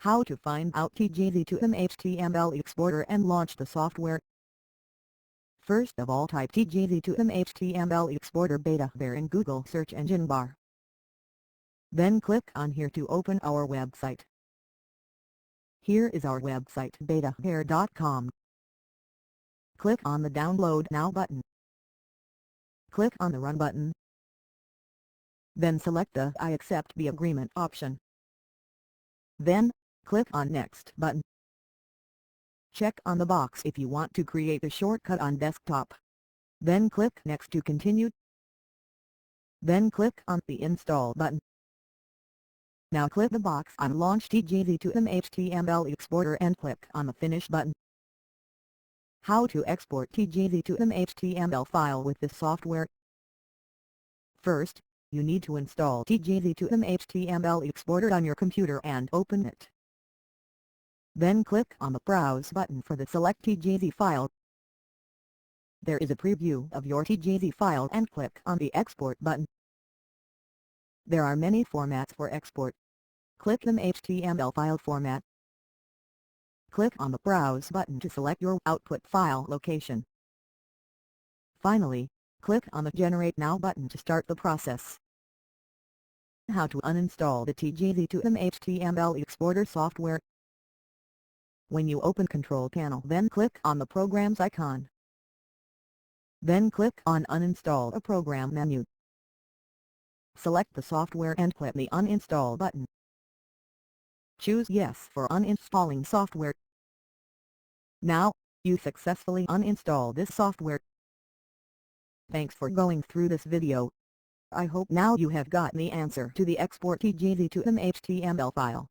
How to find out TGZ to MHTML Exporter and launch the software. First of all, type TGZ to MHTML Exporter Betavare in Google search engine bar. Then click on here to open our website. Here is our website, betavare.com. Click on the Download Now button. Click on the Run button. Then select the I accept the agreement option. Then, click on Next button. Check on the box if you want to create a shortcut on desktop. Then click Next to continue. Then click on the Install button. Now click the box on Launch TGZ to MHTML Exporter and click on the Finish button. How to export TGZ to MHTML file with this software. First, you need to install TGZ to MHTML Exporter on your computer and open it. Then click on the Browse button for the Select TGZ file. There is a preview of your TGZ file and click on the Export button. There are many formats for export. Click MHTML file format. Click on the Browse button to select your output file location. Finally, click on the Generate Now button to start the process. How to uninstall the TGZ to MHTML Exporter software. When you open Control Panel, then click on the Programs icon. Then click on Uninstall a Program menu. Select the software and click the Uninstall button. Choose Yes for uninstalling software. Now, you successfully uninstall this software. Thanks for going through this video. I hope now you have got the answer to the export TGZ to MHTML file.